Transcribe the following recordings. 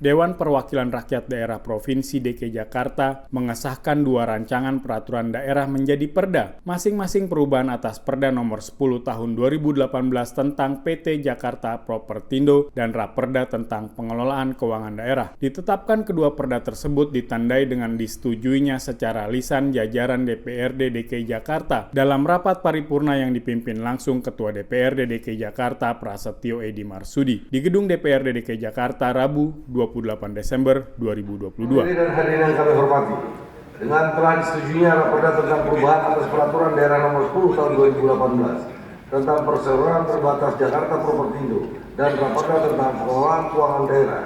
Dewan Perwakilan Rakyat Daerah Provinsi DKI Jakarta mengesahkan 2 rancangan peraturan daerah menjadi perda, masing-masing perubahan atas Perda Nomor 10 Tahun 2018 tentang PT Jakarta Propertindo dan Raperda tentang pengelolaan keuangan daerah. Ditetapkan kedua perda tersebut ditandai dengan disetujuinya secara lisan jajaran DPRD DKI Jakarta dalam rapat paripurna yang dipimpin langsung Ketua DPRD DKI Jakarta Prasetyo Edy Marsudi di Gedung DPRD DKI Jakarta Rabu 28 Desember 2022. Dan hadirin yang kami hormati, dengan telah disetujuinya Raperda tentang perubahan atas Peraturan Daerah Nomor 10 Tahun 2018 tentang perseroan terbatas Jakarta Propertindo dan Raperda tentang pengelolaan keuangan daerah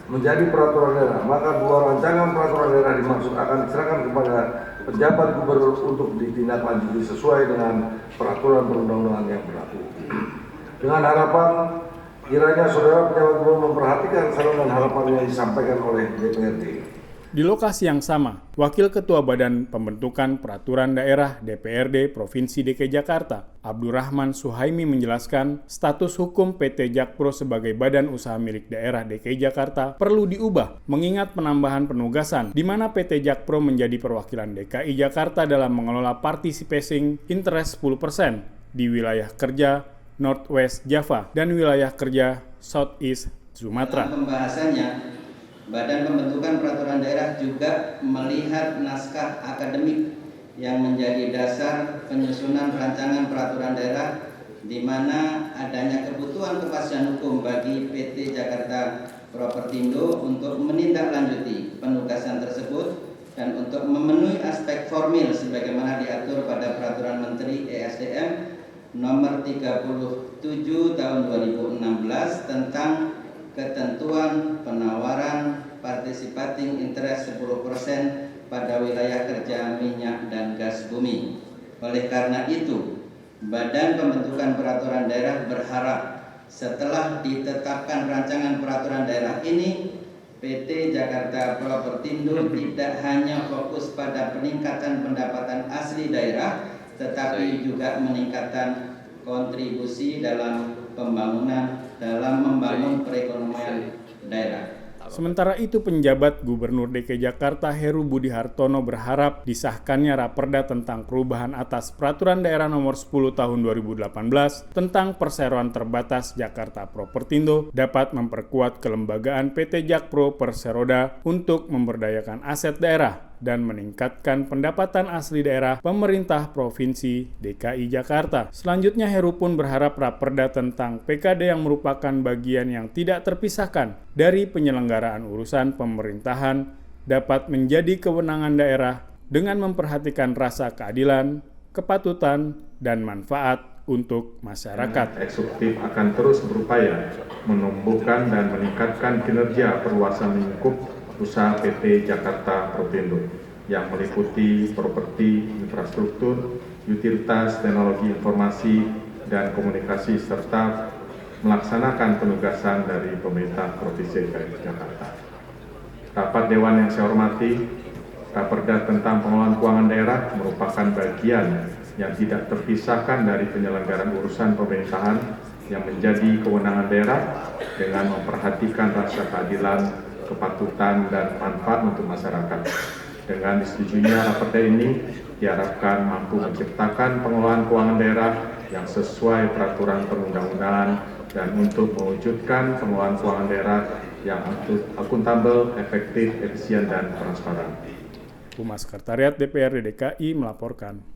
menjadi peraturan daerah, maka 2 rancangan peraturan daerah dimaksud akan diserahkan kepada pejabat gubernur untuk ditindaklanjuti sesuai dengan peraturan perundang-undangan yang berlaku. Dengan harapan kiranya saudara pejabat gubernur memperhatikan saran dan harapan yang disampaikan oleh DPRD. Di lokasi yang sama, Wakil Ketua Badan Pembentukan Peraturan Daerah DPRD Provinsi DKI Jakarta, Abdurrahman Suhaimi menjelaskan status hukum PT Jakpro sebagai badan usaha milik daerah DKI Jakarta perlu diubah mengingat penambahan penugasan di mana PT Jakpro menjadi perwakilan DKI Jakarta dalam mengelola participating interest 10% di wilayah kerja Northwest Java dan wilayah kerja Southeast Sumatera. Dalam pembahasannya, Badan Pembentukan Peraturan Daerah juga melihat naskah akademik yang menjadi dasar penyusunan rancangan peraturan daerah di mana adanya kebutuhan kepastian hukum bagi PT Jakarta Propertindo untuk menindaklanjuti penugasan tersebut dan untuk memenuhi aspek formil sebagaimana diatur pada Peraturan Menteri ESDM Nomor 37 Tahun 2016 tentang ketentuan penawaran participating interest 10% pada wilayah kerja minyak dan gas bumi. Oleh karena itu, Badan Pembentukan Peraturan Daerah berharap setelah ditetapkan rancangan peraturan daerah ini, PT Jakarta Propertindo tidak hanya fokus pada peningkatan pendapatan asli daerah, tetapi juga meningkatkan kontribusi dalam membangun perekonomian daerah. Sementara itu, penjabat Gubernur DKI Jakarta Heru Budi Hartono berharap disahkannya Raperda tentang perubahan atas Peraturan Daerah Nomor 10 Tahun 2018 tentang perseroan terbatas Jakarta Propertindo dapat memperkuat kelembagaan PT Jakpro Perseroda untuk memberdayakan aset daerah dan meningkatkan pendapatan asli daerah pemerintah Provinsi DKI Jakarta. Selanjutnya, Heru pun berharap Raperda tentang PKD yang merupakan bagian yang tidak terpisahkan dari penyelenggaraan urusan pemerintahan dapat menjadi kewenangan daerah dengan memperhatikan rasa keadilan, kepatutan, dan manfaat untuk masyarakat. Eksekutif akan terus berupaya menumbuhkan dan meningkatkan kinerja perluasan lingkup usaha PT Jakarta Propertindo yang meliputi properti, infrastruktur, utilitas, teknologi informasi, dan komunikasi serta melaksanakan penugasan dari pemerintah Provinsi DKI Jakarta. Rapat Dewan yang saya hormati, Raperda tentang pengelolaan keuangan daerah merupakan bagian yang tidak terpisahkan dari penyelenggaraan urusan pemerintahan yang menjadi kewenangan daerah dengan memperhatikan rasa keadilan, kepatutan, dan manfaat untuk masyarakat. Dengan disetujuinya Raperda ini diharapkan mampu menciptakan pengelolaan keuangan daerah yang sesuai peraturan perundang-undangan dan untuk mewujudkan pengelolaan keuangan daerah yang akuntabel, efektif, efisien, dan transparan. Humas Sekretariat DPRD DKI melaporkan.